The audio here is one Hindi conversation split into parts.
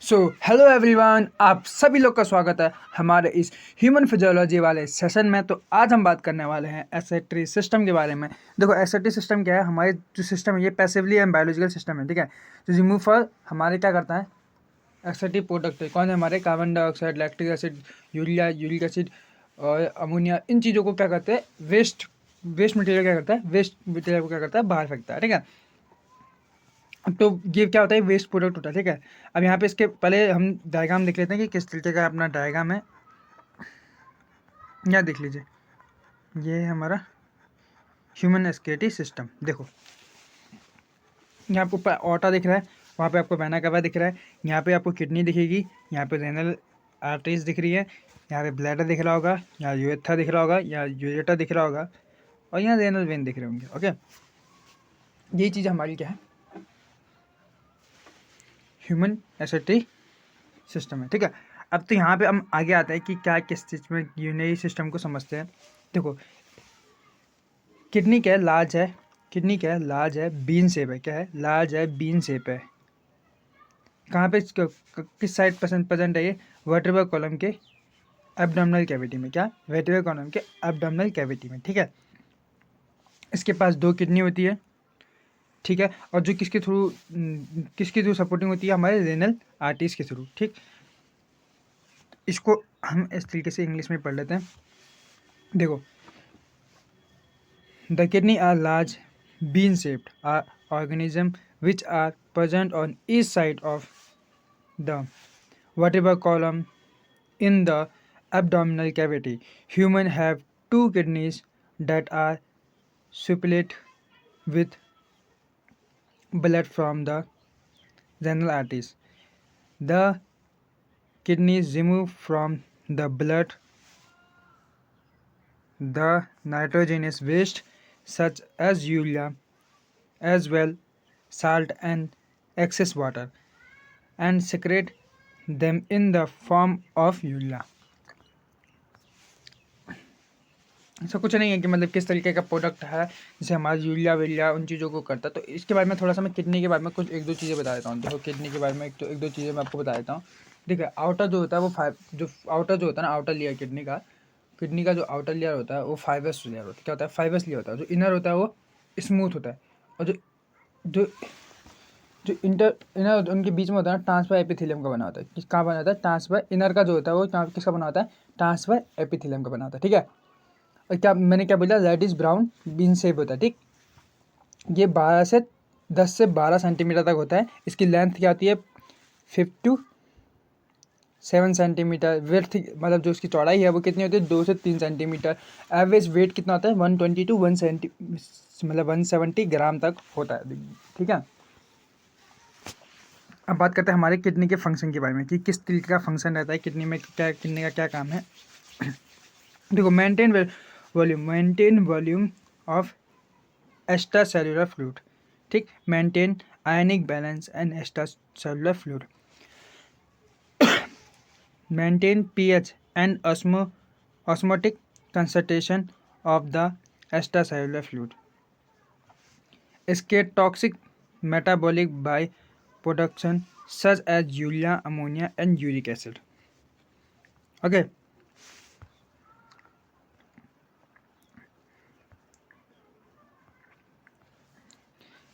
सो हेलो एवरीवन, आप सभी लोग का स्वागत है हमारे इस ह्यूमन फिजियोलॉजी वाले सेशन में। तो आज हम बात करने वाले हैं एसेट्री सिस्टम के बारे में। देखो, एसेट्री सिस्टम क्या है? हमारे जो सिस्टम है ये पैसिवली एंड बायोलॉजिकल सिस्टम है, ठीक है। तो रिमूव फॉर हमारे क्या करता है? एसेट्री प्रोडक्ट है। कौन है हमारे? Carbon dioxide, lactic acid, urea, uric acid और अमोनिया। इन चीज़ों को क्या करते हैं? वेस्ट मटेरियल क्या करता है? वेस्ट मटेरियल को क्या करता है? बाहर फेंकता है, ठीक है। तो ये क्या होता है? वेस्ट प्रोडक्ट होता है, ठीक है। अब यहाँ पे इसके पहले हम डायग्राम देख लेते हैं कि किस तरीके का अपना डायग्राम है। यहाँ देख लीजिए, ये है हमारा ह्यूमन एस्केटी सिस्टम। देखो, यहाँ पे ऊपर ऑटा दिख रहा है, वहाँ पे आपको वेना कवा दिख रहा है, यहाँ पे आपको किडनी दिखेगी, यहाँ पे रेनल आर्टरीज दिख रही है, यहाँ पे ब्लैडर दिख रहा होगा, यहाँ यूरेथा दिख रहा होगा, यहाँ यूरेटा दिख रहा होगा और यहाँ रेनल वेन दिख रहे होंगे। ओके, यही चीज़ हमारी क्या है? ह्यूमन एसेट्री सिस्टम है, ठीक है। अब तो यहाँ पे हम आगे आते हैं कि क्या किस चीज़ में यूरिनरी सिस्टम को समझते हैं। देखो, किडनी क्या है? लार्ज है। किडनी क्या है? लार्ज है, बीन शेप है। क्या है? लार्ज है, बीन शेप है। कहाँ पे किस साइड प्रेजेंट है ये? वर्टेब्रल कॉलम के एब्डोमिनल कैविटी में। क्या? वर्टेब्रल कॉलम के एब्डोमिनल कैविटी में, ठीक है। इसके पास 2 किडनी होती है, ठीक है। और जो किसके थ्रू सपोर्टिंग होती है? हमारे रेनल आर्टरीज के थ्रू, ठीक। इसको हम इस तरीके से इंग्लिश में पढ़ लेते हैं। देखो, the kidney are large bean shaped are organism which are present on each side of the vertebral column in the abdominal cavity. Humans have 2 kidneys that are supplemented with blood from the renal arteries. The kidneys remove from the blood the nitrogenous waste such as urea, as well salt and excess water, and secrete them in the form of urea. ऐसा कुछ नहीं है कि मतलब किस तरीके का प्रोडक्ट है जैसे हमारा यूरिया वीरिया उन चीज़ों को करता है। तो इसके बारे में थोड़ा सा मैं किडनी के बारे में कुछ एक दो चीज़ें बता देता हूँ। देखो, किडनी के बारे में एक दो चीज़ें मैं आपको बता देता हूँ। देखिए, आउटर जो होता है वो आउटर जो होता है ना, आउटर लेयर किडनी का जो आउटर लेयर होता है वो फाइबर्स लेयर होता है। क्या होता है? फाइबर्स लेयर होता है। जो इनर होता है वो स्मूथ होता है, और जो जो जो इनर उनके बीच में होता है ना, ट्रांसफर एपिथेलियम का बना होता है। कहाँ बना होता है? ट्रांसफर इनर का जो होता है वो किसका बना होता है? ट्रांसफर एपिथेलियम का बना होता है, ठीक है। और क्या मैंने क्या बोला? रेडिश ब्राउन बीन शेप होता है, ठीक। ये 10 से 12 सेंटीमीटर तक होता है। इसकी लेंथ क्या होती है? 5 to 7 सेंटीमीटर। विड्थ मतलब जो इसकी चौड़ाई है वो कितनी होती है? 2 से 3 सेंटीमीटर। एवरेज वेट कितना होता है? 120 to 170 मतलब 170 ग्राम तक होता है, ठीक है। अब बात करते हैं हमारे किडनी के फंक्शन के बारे में कि किस तरीके का फंक्शन रहता है किडनी में, क्या किडनी का क्या काम है। देखो, maintain volume of extracellular fluid, ठीक। Maintain ionic balance and extracellular fluid, maintain pH and osmotic concentration of the extracellular fluid, इसके toxic metabolic by production such as urea, ammonia and uric acid. Okay.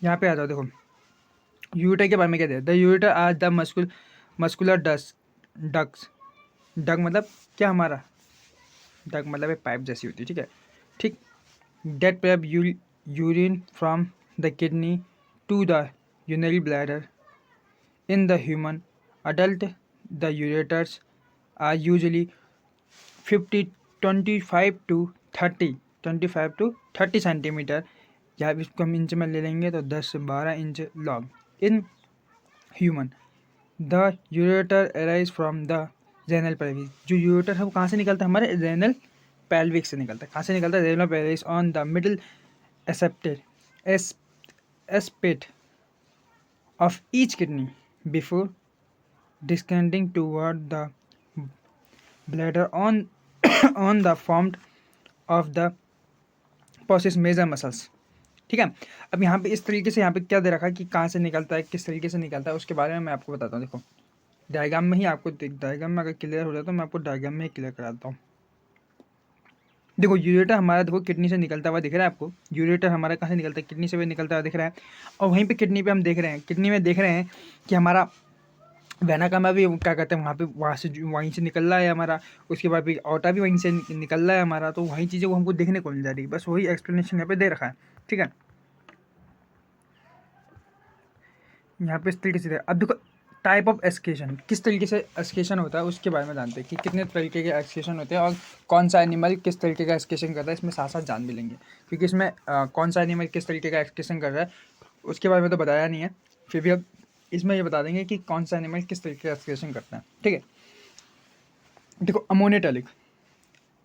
यहाँ पे आ जाओ। देखो, यूरेटर के बारे में क्या दिया? The ureter are the muscular ducts. Duct मतलब क्या? हमारा डक मतलब एक पाइप जैसी होती है, ठीक है, ठीक। That pipe urine from the kidney to the urinary bladder in the human adult. The ureters are usually 25 to 30 centimetre, या इसको हम इंच में ले लेंगे तो 10 से 12 inch long. In human the ureter arise from the renal pelvis. जो यूरेटर है वो कहाँ से निकलता है? हमारे रेनल पेल्विक से निकलता है। कहाँ से निकलता है? Renal pelvis on the middle aspect of each kidney before descending toward the bladder on on the formed of the process major muscles, ठीक है। अब यहाँ पे इस तरीके से यहाँ पे क्या दे रखा है कि कहाँ से निकलता है, किस तरीके से निकलता है, उसके बारे में मैं आपको बताता हूँ। देखो, डायग्राम में ही आपको डायग्राम में अगर क्लियर हो जाए तो मैं आपको डायग्राम में ही क्लियर कराता हूँ। देखो यूरेटर हमारा देखो किडनी से निकलता हुआ दिख रहा है आपको, यूरेटर हमारा कहाँ से निकलता है, किडनी से भी निकलता हुआ दिख रहा है। और वहीं पे किडनी पे हम देख रहे हैं, किडनी में देख रहे हैं कि हमारा वेना कावा भी क्या कहते हैं वहाँ से वहीं से निकल रहा है हमारा, उसके बाद भी ऑटा भी वहीं से निकल रहा है हमारा। तो वही चीज़ें वो हमको देखने को मिल जा रही है, बस वही एक्सप्लेनेशन यहाँ पे दे रखा है। ठीक है, यहाँ पे इस तरीके से अब देखो टाइप ऑफ एक्सक्रीशन, किस तरीके से एक्सक्रीशन होता है उसके बारे में जानते हैं कि कितने तरीके के एक्सक्रीशन होते हैं और कौन सा एनिमल किस तरीके का एक्सक्रीशन करता है, इसमें साथ साथ जान भी लेंगे। क्योंकि इसमें कौन सा एनिमल किस तरीके का एक्सक्रीशन कर रहा है उसके बारे में तो बताया नहीं है, फिर भी अब इसमें ये बता देंगे कि कौन सा एनिमल किस तरीके का एक्सक्रीशन करता है। ठीक है, देखो अमोनोटैलिक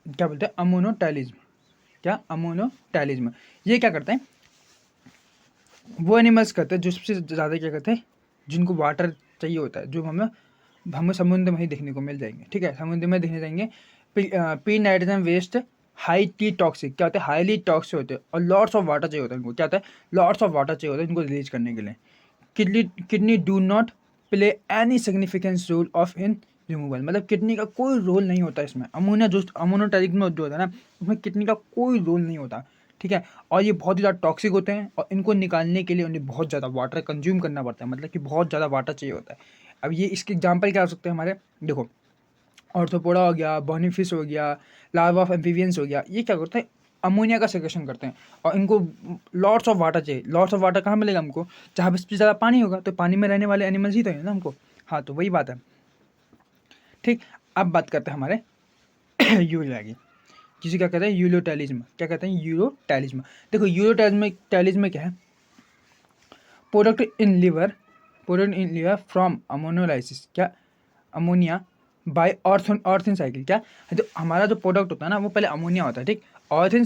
क्या बोलते हैं, अमोनोटैलिज्म, क्या अमोनोटैलिज्म, ये क्या करते हैं, वो एनिमल्स करते हैं जो सबसे ज़्यादा क्या करते हैं, जिनको वाटर चाहिए होता है, जो हमें समुद्र में ही देखने को मिल जाएंगे। ठीक है, समुद्र में देखने जाएंगे। पी नाइट्रोजन वेस्ट हाईली टॉक्सिक क्या होता है, हाईली टॉक्सिक होते हैं और लॉट्स ऑफ वाटर चाहिए होता है इनको, क्या होता है, लॉट्स ऑफ वाटर चाहिए होता है इनको रिलीज करने के लिए। Kidney do not play any significance role of in removal, मतलब किडनी का कोई रोल नहीं होता इसमें। अमोनिया जो अमोनोटैलिक में जो होता है ना, उसमें किडनी का कोई रोल नहीं होता। ठीक है, और ये बहुत ही ज़्यादा टॉक्सिक होते हैं और इनको निकालने के लिए उन्हें बहुत ज़्यादा वाटर कंज्यूम करना पड़ता है, मतलब कि बहुत ज़्यादा वाटर चाहिए होता है। अब ये इसके एग्जाम्पल क्या हो सकते हैं हमारे, देखो ऑर्थोपोडा हो गया, बॉनीफिश हो गया, लार्वा ऑफ एम्फीबियंस हो गया, ये क्या करते हैं, अमोनिया का सेक्रेशन करते हैं और इनको लॉट्स ऑफ वाटर चाहिए। लॉट्स ऑफ वाटर कहाँ मिलेगा हमको, जहाँ पे सबसे ज़्यादा पानी होगा, तो पानी में रहने वाले एनिमल्स ही तो है ना हमको। हाँ, तो वही बात है। ठीक, अब बात करते हैं हमारे यूरिया की, जिसे क्या कहते हैं, यूरोटैलिज्म, क्या कहते हैं, यूरोटैलिज्म। देखो यूरोटैलिज्म क्या है, product in liver from ammonolysis, क्या अमोनिया बाय ऑर्थन साइकिल, क्या है, तो हमारा जो प्रोडक्ट होता है ना वो पहले अमोनिया होता है। ठीक, ऑर्थन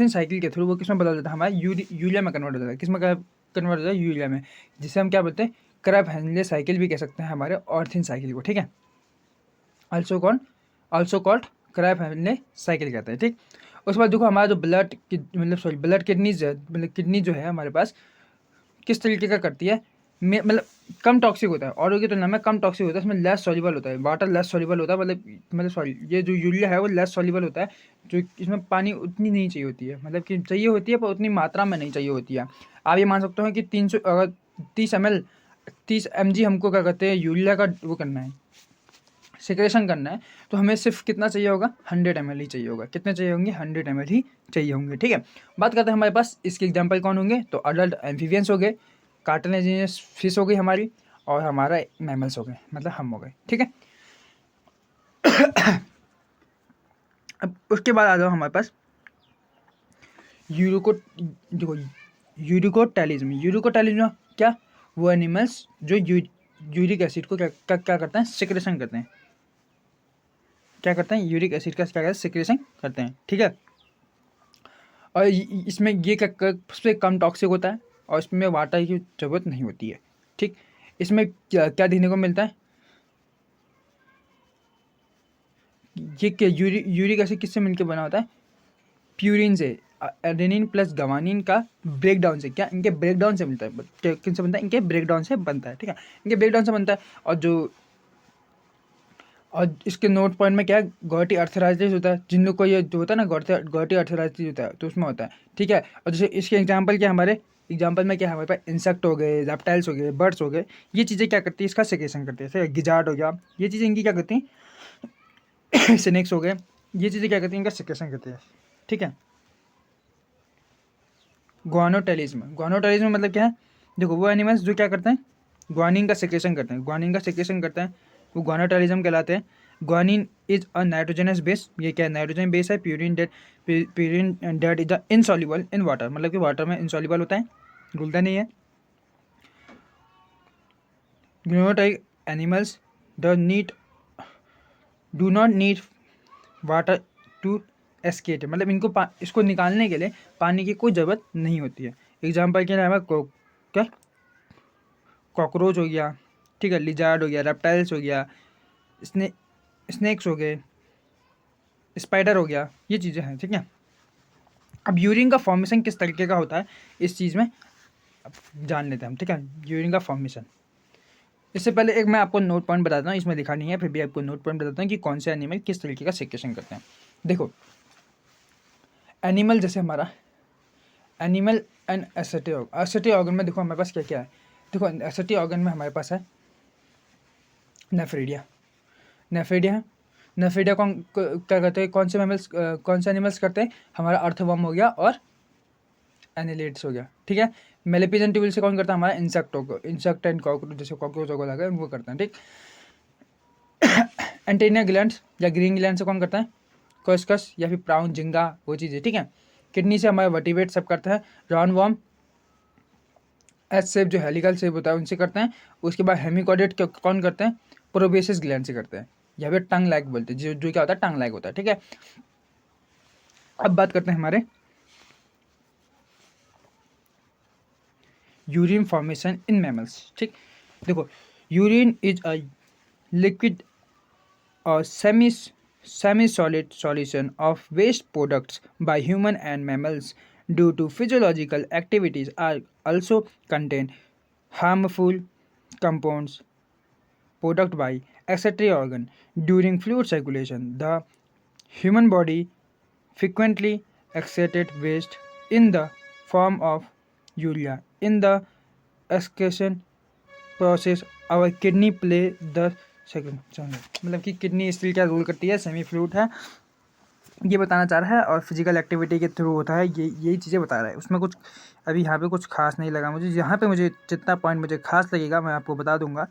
साइकिल के थ्रू वो किसमें बदल जाता है, हमारा यूरिया में कन्वर्ट हो जाता है। किसमें कन्वर्ट होता है, यूरिया में, जिसे हम क्या बोलते हैं, क्रैब हैंडले साइकिल भी कह सकते हैं हमारे ऑर्थन साइकिल को। ठीक है, also called crab handle cycle कहते हैं। ठीक, उसके बाद देखो हमारा जो ब्लड किडनीज है, मतलब किडनी जो है हमारे पास किस तरीके का करती है, मतलब कम टॉक्सिक होता है, और की तुलना में कम टॉक्सिक होता है, इसमें लेस सॉल्युबल होता है, वाटर लेस सॉल्युबल होता है, मतलब सॉरी ये जो यूरिया है वो लेस सॉल्युबल होता है, जो इसमें पानी उतनी नहीं चाहिए होती है, मतलब कि चाहिए होती है पर उतनी मात्रा में नहीं चाहिए होती है। आप ये मान सकते हो कि 300 अगर 30 mg हमको क्या कहते हैं यूरिया का वो करना है, सिक्रेशन करना है, तो हमें सिर्फ कितना चाहिए होगा, 100 ml ही चाहिए होगा। कितने चाहिए होंगे, 100 ml ही चाहिए होंगे। ठीक है, बात करते हैं हमारे पास इसके एग्जाम्पल कौन होंगे, तो अडल्ट एम्फीबियंस हो गए, कार्टिलेजिनस फिश हो गई हमारी, और हमारा मैमल्स हो गए, मतलब हम हो गए। ठीक है, अब उसके बाद आ जाओ हमारे पास यूरिकोटैलिज्म क्या, वो एनिमल्स जो यूरिक एसिड को क्या करते हैं, सिक्रेशन करते हैं, क्या करते हैं, यूरिक एसिड का क्या करते हैं, सिक्रेशन करते हैं। ठीक है, और इसमें ये सबसे कम टॉक्सिक होता है और इसमें वाटर की ज़रूरत नहीं होती है। ठीक, इसमें क्या क्या देखने को मिलता है, ये क्या यूरिक एसिड किससे मिलकर बना होता है, प्यूरिन से, एडेनिन प्लस गवानिन का ब्रेकडाउन से, क्या इनके ब्रेकडाउन से मिलता है, किनसे बनता है, इनके ब्रेकडाउन से बनता है। ठीक है, इनके ब्रेकडाउन से बनता है, और इसके नोट पॉइंट में क्या है, गॉटी अर्थराइटिस होता है, जिन लोग को ये जो होता है ना गॉटी अर्थराइटिस होता है, तो उसमें होता है। ठीक है, और जैसे इसके एग्जांपल क्या हमारे एग्जांपल में क्या है, हमारे पास इंसेक्ट हो गए, रेप्टाइल्स हो गए, बर्ड्स हो गए, ये चीज़ें क्या करती है, इसका सिक्रेशन करती है। जैसे गिजार्ड हो गया, ये चीज़ें इनकी क्या करती हैं स्नेक्स हो गए, ये चीज़ें क्या करती हैं, इनका सिक्रेशन करती है। ठीक है, ग्वानोटेलिज्म मतलब क्या है, देखो वो एनिमल्स जो क्या करते हैं, ग्वानिन का सिक्रेशन करते हैं, वो ग्वानोटेलिज्म कहलाते हैं। Guanine is a nitrogenous base, ये क्या है, नाइट्रोजन बेस है। Purine that is insoluble in water, मतलब कि वाटर में इनसॉल्युबल होता है, घुलता नहीं है। Guanotelic animals do not need water to excrete, मतलब इसको निकालने के लिए पानी की कोई ज़रूरत नहीं होती है। एग्जाम्पल के लिए क्या, कॉकरोच हो गया, ठीक है, लिजार्ड हो गया, रेप्टाइल्स हो गया, स्नेक्स हो गए, स्पाइडर हो गया, ये चीज़ें हैं। ठीक है, अब यूरिन का फॉर्मेशन किस तरीके का होता है इस चीज़ में अब जान लेते हैं हम। ठीक है, यूरिन का फॉर्मेशन इससे पहले एक मैं आपको नोट पॉइंट बताता हूँ, इसमें लिखा नहीं है, फिर भी आपको नोट पॉइंट बताता हूँ कि कौन से एनिमल किस तरीके का सेक्रेशन करते हैं। देखो, एनिमल जैसे हमारा एनिमल एंड एसेटिव ऑर्गन में देखो हमारे पास क्या क्या है। देखो एसेटिव ऑर्गन में हमारे पास है नेफ्रिडिया। नेफ्रिडिया है। नेफ्रिडिया कौन क्या करते हैं, कौन से मैमल्स कौन से एनिमल्स करते हैं, हमारा अर्थवर्म हो गया और एनिलेट्स हो गया, ठीक है। मेलेपिजेंट ट्यूबल से कौन करता है, हमारा इंसेक्ट एंड कॉकरोच, जैसे कॉकरोच वगैरह है उनको करते हैं, ठीक। एंटेनिया ग्लैंड्स या ग्रीन ग्लैंड से कौन करता है, कोस्कस या फिर प्राउन, झिंगा, वो चीज़ें, ठीक है। किडनी से हमारे वर्टिब्रेट सब करते हैं। राउंडवॉर्म एस शेप जो हेलिकल शेप होता है उनसे करते हैं। उसके बाद हेमिकॉर्डेट कौन करते हैं, प्रोबेसियस ग्लैंड से करते हैं, या फिर टंग लाइक बोलते हैं, जो क्या होता है टंग लाइक होता है, ठीक है। अब बात करते हैं हमारे यूरिन फॉर्मेशन इन मैमल्स, ठीक। देखो, urine is a liquid or semi-solid solution of waste products by human and mammals due to physiological activities are also contain harmful compounds product by excretory organ during fluid circulation. The human body frequently excreted waste in the form of urea. In the excretion process our kidney play the second, मतलब कि किडनी स्टिल क्या रोल करती है, सेमी फ्लूइड है, ये बताना चाह रहा है, और फिजिकल एक्टिविटी के थ्रू होता है, ये यही चीज़ें बता रहा है। उसमें कुछ अभी यहाँ पे कुछ खास नहीं लगा मुझे, यहाँ पे मुझे जितना पॉइंट मुझे खास लगेगा मैं आपको बता दूंगा।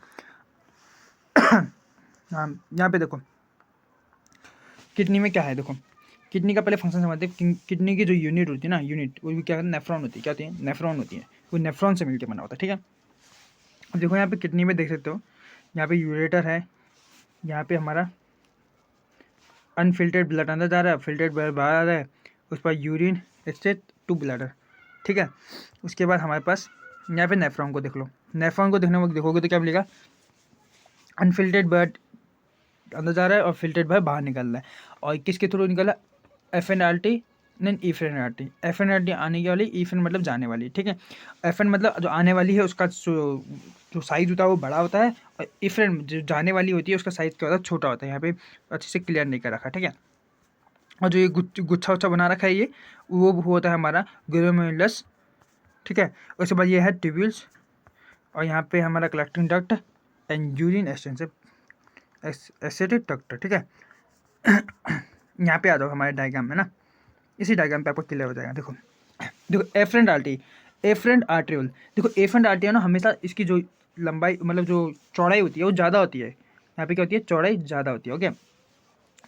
हाँ, यहाँ पे देखो किडनी में क्या है, देखो किडनी का पहले फंक्शन समझते हैं। किडनी की जो यूनिट होती है ना, यूनिट वो क्या है, नेफ्रॉन होती है, क्या होती है, नेफ्रॉन होती है, वो नेफ्रॉन से मिलकर बना होता है, ठीक है। अब देखो यहाँ पे किडनी में देख सकते हो, यहाँ पे यूरेटर है, यहाँ पे हमारा अनफिल्टर्ड ब्लड अंदर जा रहा है, फिल्टर्ड ब्लड बाहर आ रहा है, उस पर यूरिन एक्सचेंज टू ब्लडर, ठीक है। उसके बाद हमारे पास यहाँ पे नेफ्रॉन को देख लो। नेफ्रॉन को देखने में देखोगे तो क्या मिलेगा, अनफिल्टर्ड ब्लड अंदर जा रहा है और फिल्टर्ड ब्लड बाहर निकल रहा है, और किसके थ्रू निकल रहा है, एफ एन आर टी नहीं ई फ्रेन R T. F N R T आने की वाली, ई फ्रेन मतलब जाने वाली, ठीक है। एफ एन मतलब जो आने वाली है उसका जो साइज होता है वो बड़ा होता है, और ई फ्रेन जो जाने वाली होती है उसका साइज क्या होता है, छोटा होता है। यहाँ पे अच्छे से क्लियर नहीं कर रखा, ठीक है। और जो ये गुच्छा उच्छा बना रखा है ये वो होता है हमारा ग्लोमेरुलस, ठीक है। उसके बाद ये है ट्यूब्यूल्स, और यहाँ पे हमारा collecting duct and urine exchange acetic duct, ठीक है। यहाँ पे आ जाओ हमारे डायग्राम में ना, इसी डायग्राम पे आपको क्लियर हो जाएगा। देखो देखो एफरेंट आर्टरी, एफरेंट आर्ट्रियोल, देखो एफरेंट आर्टरी है ना, हमेशा इसकी जो लंबाई मतलब जो चौड़ाई होती है वो ज़्यादा होती है। यहाँ पे क्या होती है, चौड़ाई ज़्यादा होती है, ओके।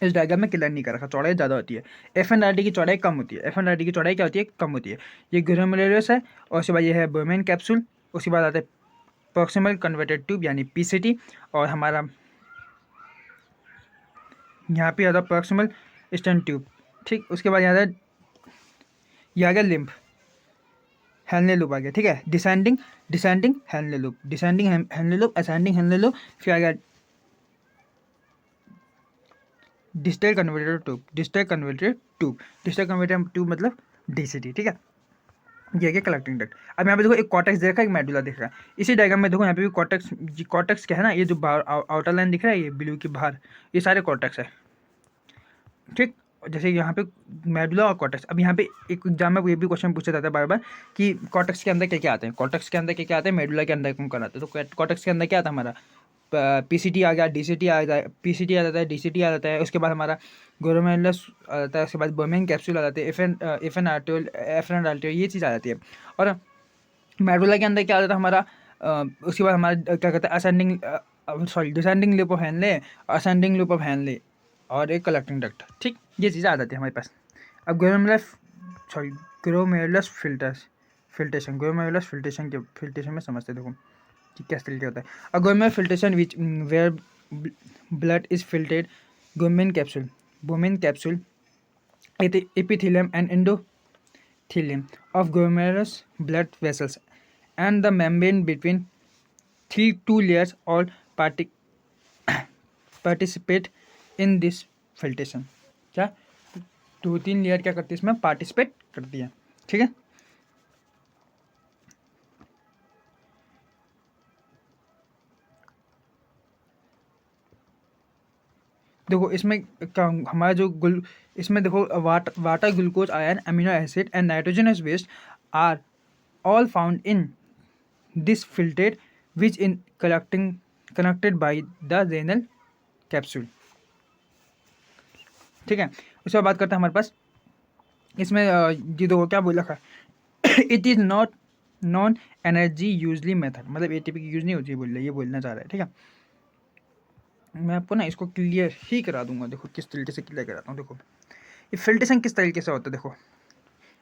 इस डायग्राम में क्लियर नहीं कर रखा, चौड़ाई ज़्यादा होती है, एफ एन आर टी की चौड़ाई कम होती है। एफ एन आर टी की चौड़ाई क्या होती है, कम होती है। ये ग्लोमेरुलस है, और उसके बाद ये है बोमेन कैप्सूल, उसके बाद आता है प्रॉक्सिमल कन्वर्टेड ट्यूब यानी पीसीटी, और हमारा यहाँ पे आता है प्रॉक्सिमल स्टेंट ट्यूब, ठीक। उसके बाद यहाँ ये आ गया लिम्फ, हेनले लूप आ गया, ठीक है। Descending Henle loop, descending Henle loop, ascending Henle loop, फिर आ गया distal converted tube, distal converted tube, distal converted tube मतलब डीसीटी, ठीक है। ये क्या कलेक्टिंग डक्ट। अब यहाँ पे देखो एक कॉर्टेक्स देखा है, एक मेडुला दिख रहा है। इसी डायग्राम में देखो यहाँ पे भी कॉर्टेक्स क्या है ना, ये जो बाहर आउटर लाइन दिख रहा है ये ब्लू की बाहर, ये सारे कॉर्टेक्स है, ठीक। जैसे यहाँ पे मेडुला और कॉर्टेक्स। अब यहाँ पे एक एग्जाम में ये भी क्वेश्चन पूछा जाता है बार बार कि कॉर्टेक्स के अंदर क्या क्या आते हैं, कॉर्टेक्स के अंदर क्या क्या आते हैं, मेडुला के अंदर कौन कौन आते हैं। तो कॉर्टेक्स के अंदर क्या आता है हमारा, पीसीटी आ गया, डीसीटी आ जाए, पीसीटी आ जाता है, डीसीटी आ जाता है। उसके बाद हमारा ग्लोमेरुलस आ जाता है, उसके बाद बोमेन कैप्सूल आ जाते हैं, afferent arteriole, afferent arteriole, ये चीज़ आ जाती है। और मेडुला के अंदर क्या आ जाता है हमारा, उसके बाद हमारा क्या कहते हैं ascending sorry descending loop of Henle, ascending loop of Henle, और एक कलेक्टिंग डक्ट, ठीक। ये चीज़ें आ जाती है हमारे पास। अब ग्लोमेरुलस फिल्ट्रेशन में समझते देखो कि किस तरीके होता है। A glomerular filtration which where blood is filtered, Bowman capsule epithelium and endothelium of glomerulus blood vessels and the membrane between two layers all participate in this filtration। क्या 2-3 लेयर क्या करती है इसमें पार्टिसिपेट करती है, ठीक है। देखो इसमें हमारा जो इसमें देखो water, glucose, iron, amino acid and nitrogenous waste are all found in this filtered which in connected by the renal capsule. ठीक है, उसके बाद बात करते हैं हमारे पास इसमें ये देखो क्या बोला था it is not non energy usually method, मतलब एटीपी की यूज नहीं होती है बोल रहा है, ये बोलना चाह रहा है। ठीक है, मैं आपको ना इसको क्लियर ही करा दूंगा। देखो किस तरीके से क्लियर कराता हूँ। देखो ये फिल्ट्रेशन किस तरीके से होता है। देखो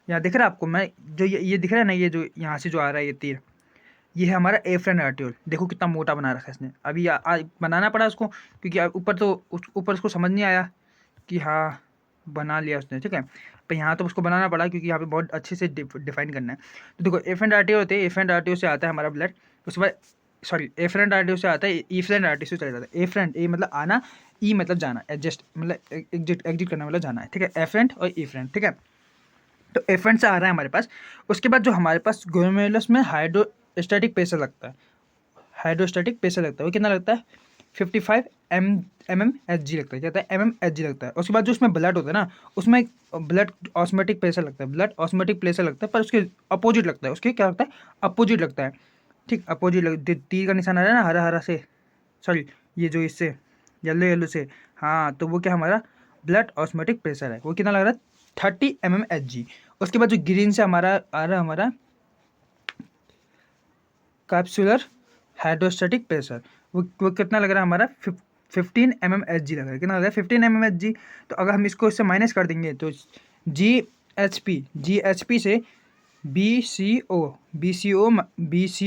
यहाँ दिख रहा है आपको, मैं जो ये दिख रहा है ना, ये जो यहाँ से जो आ रहा है ये तीर, ये है हमारा एफ्रेन आर्टियोल। देखो कितना मोटा बना रखा है इसने। अभी बनाना पड़ा उसको, क्योंकि ऊपर तो ऊपर उसको समझ नहीं आया कि हाँ बना लिया उसने। ठीक है, पर यहाँ तो उसको बनाना पड़ा, क्योंकि यहाँ पे बहुत अच्छे से डिफाइन करना है। तो देखो एफ्रेन आर्टियोल होते हैं, एफ्रेन आर्टियोल से आता है हमारा ब्लड। उसके बाद सॉरी एफ्रेंट आर्टियोल से आता है, ईफ्रेंट आर्टियोल से चला जाता है। एफ्रेंट ए मतलब आना, ई मतलब जाना, एडजस्ट मतलब एग्जिट करना मतलब जाना है। ठीक है, एफ्रेंट और ईफ्रेंट। ठीक है, तो एफ्रेंट से आ रहा है हमारे पास। उसके बाद जो हमारे पास ग्लोमेरुलस में हाइड्रोस्टैटिक प्रेशर लगता है, हाइड्रोस्टैटिक प्रेशर लगता है, वो कितना लगता है 55 mmHg लगता है। क्या होता है mmHg लगता है। उसके बाद जो उसमें ब्लड होता है ना, उसमें ब्लड ऑस्मोटिक प्रेशर लगता है, ब्लड ऑस्मोटिक प्रेशर लगता है, पर उसके अपोजिट लगता है, उसके क्या लगता है अपोजिट लगता है। ठीक, अपोजिट तीर का निशान आ रहा है ना, हरा हरा से, सॉरी ये जो इससे येलो येलो से, हाँ तो वो क्या हमारा ब्लड ऑस्मोटिक प्रेशर है, वो कितना लग रहा है 30 mmHg। उसके बाद जो ग्रीन से हमारा आ रहा है हमारा कैप्सुलर हाइड्रोस्टैटिक प्रेशर, वो कितना लग रहा है हमारा 15 mmHg लग रहा है। कितना लग रहा है 15 mmHg। तो अगर हम इसको इससे माइनस कर देंगे तो जी एच पी से B C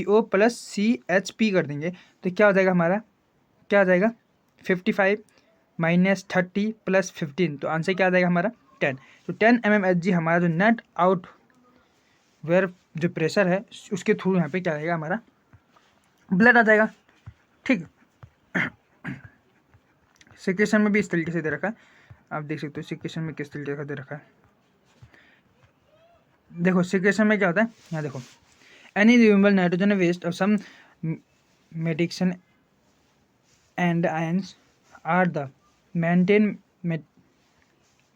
O plus CHP कर देंगे तो क्या हो जाएगा हमारा, क्या आ जाएगा 55 माइनस 30 प्लस 15, तो आंसर क्या आ जाएगा हमारा 10। तो 10 mmHg हमारा जो नेट आउट वेयर जो प्रेशर है उसके थ्रू यहाँ पे क्या आएगा हमारा ब्लड आ जाएगा। ठीक, सिक्वेशन में भी इस तरीके से दे रखा है, आप देख सकते हो सिक्वेशन में किस तरीके का दे रखा है। देखो सिक्वेशन में क्या होता है, यहाँ देखो any removable nitrogen waste of some medication and ions are the maintain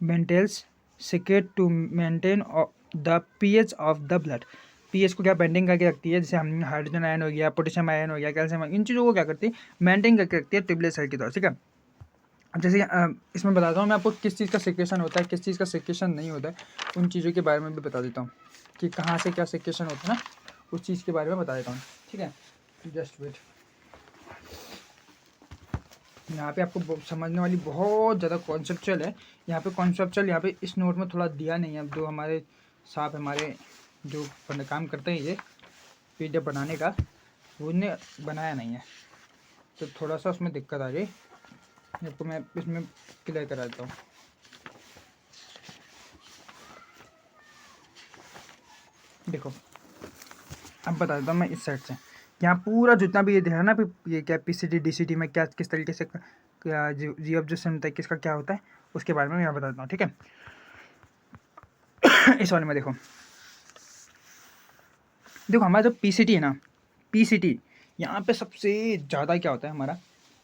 mentals secrete to maintain the pH of the blood. pH को क्या मेंटेन करके रखती है, जैसे हम हाइड्रोजन आयन हो गया, पोटेशियम आयन हो गया, कैल्शियम आयन, इन चीज़ों को क्या करती है मेंटेन करके रखती है ट्यूबलेट सेल के द्वारा। ठीक है, अब जैसे इसमें बताता हूँ मैं आपको किस चीज़ का सिक्रेशन होता है, किस चीज़ का सिक्रेशन नहीं होता है, उन चीज़ों के बारे में भी बता देता हूँ कि कहाँ से क्या सिक्रेशन होता है ना, उस चीज़ के बारे में बता देता हूँ। ठीक है, जस्ट वेट। यहाँ पे आपको समझने वाली बहुत ज़्यादा कॉन्सेप्चुअल है। यहाँ पे कॉन्सेप्चुअल यहाँ पे इस नोट में थोड़ा दिया नहीं है। अब जो हमारे साहब हमारे जो काम करते हैं ये PDF बनाने का, वो उन्हें बनाया नहीं है, तो थोड़ा सा उसमें दिक्कत आ गई। आपको मैं इसमें क्लियर करा देता हूँ। देखो अब बता देता हूँ मैं इस साइड से, यहाँ पूरा जितना भी ये देखा ना ये क्या PCT DCT में क्या किस तरीके से क्या जी ऑब्जेक्शन होता है, किसका क्या होता है, उसके बारे में मैं यहाँ बता देता हूँ। ठीक है, इस वाले में देखो हमारा जो PCT है ना, PCT यहाँ पे सबसे ज़्यादा क्या होता है हमारा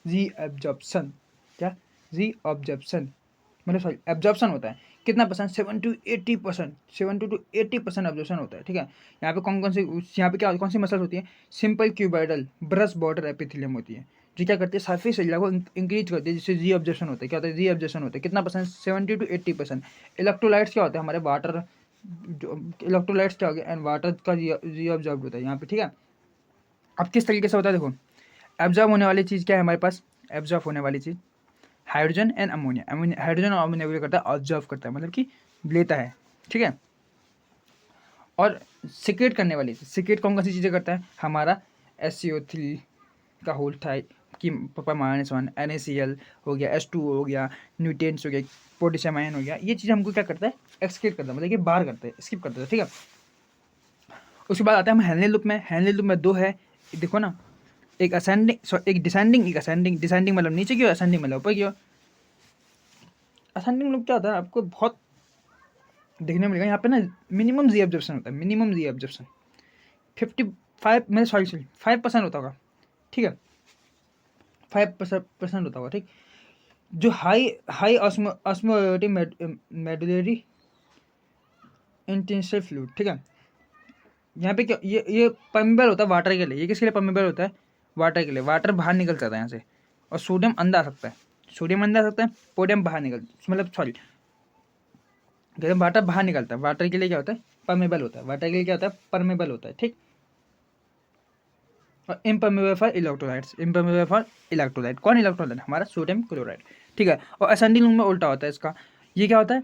री एब्जॉर्प्शन। क्या री ऑब्जॉर्प्शन मतलब सॉरी एब्जॉर्प्शन होता है, कितना परसेंट 70-80%, 70-80% एब्जॉर्प्शन होता है। ठीक है, यहाँ पे कौन कौन सी यहाँ पे क्या कौन सी मसल्स होती है, simple cuboidal brush border epithelium होती है, जो क्या करती है सरफेस एरिया को इंक्रीज करती है, जिससे री ऑब्जर्वेशन होता है। क्या होता है री ऑब्जर्वेशन होता है, कितना परसेंट 70-80%। इलेक्ट्रोलाइट्स क्या होते हैं हमारे वाटर, जो इलेक्ट्रोलाइट्स क्या हो गया एंड वाटर का री ऑब्जर्व होता है यहाँ पे। ठीक है, अब किस तरीके से होता है देखो, एब्जॉर्ब होने वाली चीज़ क्या है हमारे पास, एब्जॉर्ब होने वाली चीज़ हाइड्रोजन एंड अमोनिया। हाइड्रोजन और अमोनिया को करता है ऑब्जर्व करता है, मतलब कि लेता है। ठीक है, और सिक्रेट करने वाली चीज़, सिक्रेट कौन कौन सी चीज़ें करता है हमारा SCO3 का होल था कि -1 NaCl हो गया, H2O हो गया, न्यूट्रिएंट्स हो गया, पोटेशियम आयन हो गया, ये चीज़ हमको क्या करता है एक्सक्रीट करता है, मतलब कि बाहर करते हैं, स्किप करते हैं। ठीक है, उसके बाद आता है हम हेनली लूप में। हेनली लूप में दो है, देखो ना, एक असेंडिंग एक डिसेंडिंग, एक असेंडिंग। डिसेंडिंग मतलब नीचे की ओर, असेंडिंग मतलब ऊपर की ओर। असेंडिंग लूप क्या होता है आपको बहुत देखने में मिलेगा यहाँ पे ना, मिनिमम जी ऑब्जर्वेशन होता है, मिनिमम जी ऑब्जर्वेशन 55 मतलब सॉरी 5% होता होगा। ठीक है, 5% होता होगा। ठीक, जो high high osmotic medullary intensive fluid, ठीक है। यहाँ पे क्या ये परमेबल होता है वाटर के लिए। ये किसके लिए परमेबल होता है? वाटर के लिए। वाटर बाहर निकल सकता है यहाँ से, और सोडियम अंदर आ सकता है। सोडियम अंदर आ सकता है, पोडियम बाहर निकल, मतलब सॉरी, जब वाटर बाहर निकलता है, वाटर के लिए क्या होता है? परमेबल होता है। वाटर के लिए क्या होता है? परमेबल होता है, ठीक। और impermeable for electrolytes, impermeable for electrolyte. कौन इलेक्ट्रोलाइट? हमारा सोडियम क्लोराइड, ठीक है। और असेंडिंग लूप में उल्टा होता है इसका। ये क्या होता है?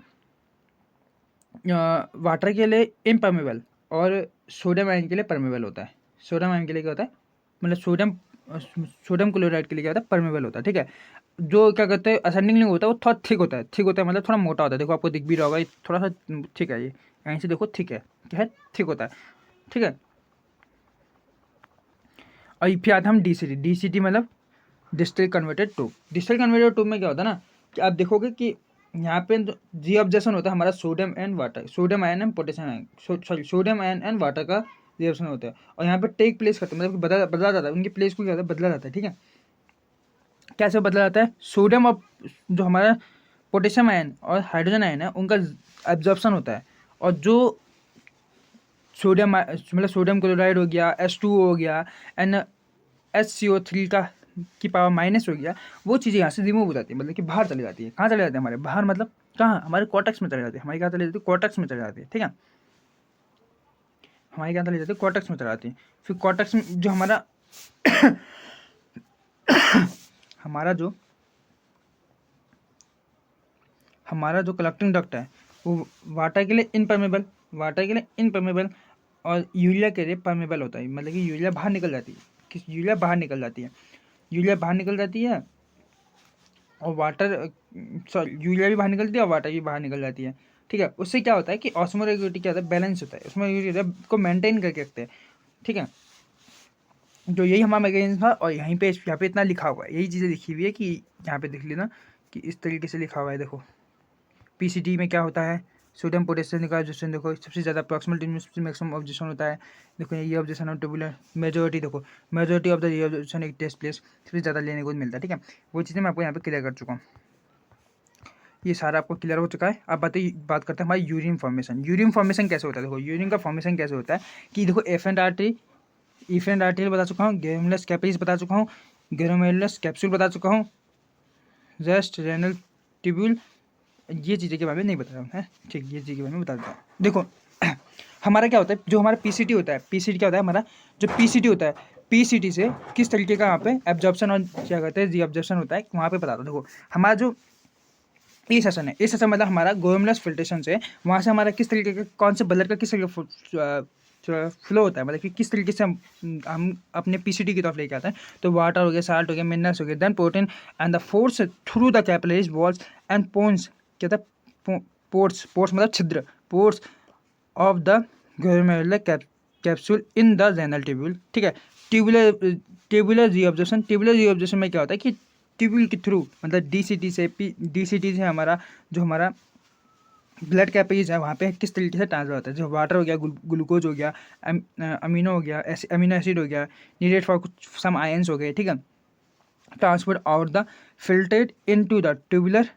वाटर के लिए इम्परमेबल और सोडियम आयन के लिए परमेबल होता है। सोडियम आयन के लिए क्या होता है? मतलब सोडियम क्लोराइड के लिए क्या होता है? परमेबल होता है, ठीक है। जो क्या कहते हैं असेंडिंग लिंक होता है वो थोड़ा थिक होता है। थिक होता है मतलब थोड़ा मोटा होता है। देखो आपको दिख भी रहा होगा, ये थोड़ा सा ठीक है। ये यहीं से देखो, ठीक है, क्या है? थिक होता है, ठीक है। और फिर आता हम डीसीटी। डीसीटी मतलब distil converted tube. Distil converted tube में क्या होता है ना कि आप देखोगे कि यहाँ पे जी ऑब्जेक्शन होता है हमारा sodium and water, sodium ion and potassium ion, sorry sodium ion and water का रिएक्शन होता है। और यहाँ पे टेक प्लेस करते हैं, मतलब बदला जाता है, उनकी प्लेस को क्या होता है? बदला जाता है, ठीक है। कैसे बदला जाता है? सोडियम और जो हमारा पोटेशियम आयन और हाइड्रोजन आयन है उनका एब्जॉर्प्शन होता है। और जो सोडियम मतलब सोडियम क्लोराइड हो गया, H2O हो गया, एंड HCO3 का की पावर माइनस हो गया, वो चीज़ें यहाँ से रिमूव हो जाती है, मतलब कि बाहर चली जाती है। कहाँ चले जाते हैं? हमारे बाहर, मतलब कहाँ? हमारे कॉर्टेक्स में चले जाते हैं। हमारी कहाँ चले जाती है? कॉर्टेक्स में चले जाती है, ठीक है। हमारी कहाँ चले जाती है? कॉर्टेक्स में चले जाती है। फिर कॉर्टेक्स में जो हमारा हमारा जो कलेक्टिंग डक्ट है वो वाटर के लिए इनपरमेबल, वाटर के लिए इनपरमेबल और यूरिया के लिए परमेबल होता है। मतलब कि यूरिया बाहर निकल जाती है। यूरिया बाहर निकल जाती है, यूरिया बाहर निकल जाती है, और वाटर, सॉरी, यूरिया भी बाहर निकलती है और वाटर भी बाहर निकल जाती है, ठीक है। उससे क्या होता है कि ऑस्मोरेगुलेटिविटी क्या होता है? बैलेंस होता है। उसमें को मेंटेन करके रखते हैं, ठीक है। जो यही हमारा मैकेनिज्म था, और यहीं पे यहाँ पे इतना लिखा हुआ है, यही चीज़ें लिखी हुई है कि यहाँ पे देख लेना कि इस तरीके से लिखा हुआ है। देखो पीसीटी में क्या होता है? सोडियम पोटेशियम का ऑब्जेक्शन देखो, सबसे ज़्यादा अप्रॉक्सिमेट मैक्सिमम ऑब्जेक्शन होता है। देखो ये ऑब्जेक्शन ऑफ ट्यूबुलर मेजोरिटी, देखो मेजोरिटी ऑफ द ऑब्जेक्शन एक टेस्ट प्लेस, सबसे ज़्यादा लेने को मिलता है, ठीक है। वो चीज़ें मैं आपको यहाँ पे क्लियर कर चुका हूँ। ये सारा आपको क्लियर हो चुका है। अब बात करते हैं हमारी यूरिन फॉर्मेशन। यूरिन फॉर्मेशन कैसे होता है? देखो यूरिन का फॉर्मेशन कैसे होता है कि देखो एफेरेंट आर्टरी बता चुका हूँ, ग्लोमेरुलस कैपिलस बता चुका हूँ, ग्लोमेरुलस कैप्सूल बता चुका हूँ, जस्ट रेनल ट्यूब्यूल, ये चीज़ें के बारे में नहीं बता रहा हूँ, है ठीक। ये चीज़ के बारे में बता देता हूँ। देखो हमारा क्या होता है, जो हमारा पीसीटी होता है, पीसीटी क्या होता है? हमारा जो पीसीटी होता है, पीसीटी से किस तरीके का यहाँ पे एब्जॉर्प्शन और क्या कहते हैं रीअब्जॉर्प्शन होता है, वहाँ पे बताता हूँ। देखो हमारा जो ए सेशन है, ए सेशन मतलब हमारा ग्लोमेरुलस फिल्ट्रेशन से, वहाँ से हमारा किस तरीके का, कौन से ब्लड का किस तरीके फ्लो होता है, मतलब कि किस तरीके से हम अपने पीसीटी की तरफ लेके आते हैं। तो वाटर हो गया, साल्ट हो गया, मिनरल्स हो गया, then protein and the force through the capillaries walls and pons, क्या था? पोर्ट्स, पोर्ट्स मतलब छिद्र, ports of the glomerular capsule in the renal tubule, ठीक है। ट्यूबुलर रीअब्जॉर्प्शन, ट्यूबुलर रीअब्जॉर्प्शन में क्या होता है कि ट्यूब्यूल के थ्रू, मतलब डीसीटी से हमारा जो हमारा ब्लड कैपेज है वहाँ पे किस तरीके से ट्रांसफर होता है। जो वाटर हो गया, ग्लूकोज हो गया, अमीनो हो गया, अमीनो एसिड हो गया, नीडेड फॉर सम आयंस हो गए, ठीक है, transfer out the filtered into the tubular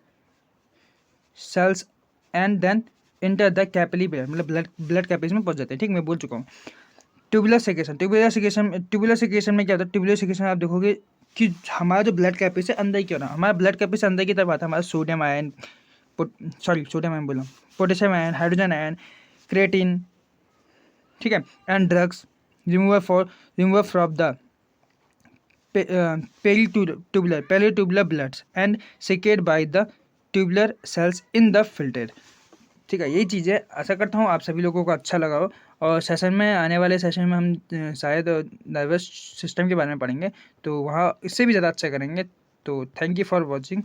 cells and then enter the capillary blood, मतलब ब्लड कैपेज में पहुंच जाते हैं, ठीक। मैं बोल चुका हूँ। ट्यूबुलर सेक्रेशन, ट्यूबुलर सेक्रेशन में क्या होता है? ट्यूबुलर सेक्रेशन आप देखोगे कि हमारा जो ब्लड कैपेज है अंदर की, हमारा ब्लड कैपेज अंदर की तरफ आता है हमारा सोडियम आयन, सोडियम आयन बोला, potassium ion, hydrogen ion, creatine, ठीक है, and drugs remover from the peritubular bloods and secreted by the tubular cells in the filter, ठीक है। यही चीज़ें आशा करता हूँ आप सभी लोगों को अच्छा लगा हो। और सेशन में, आने वाले सेशन में हम शायद नर्वस सिस्टम के बारे में पढ़ेंगे, तो वहाँ इससे भी ज़्यादा अच्छा करेंगे। तो थैंक यू फॉर वॉचिंग।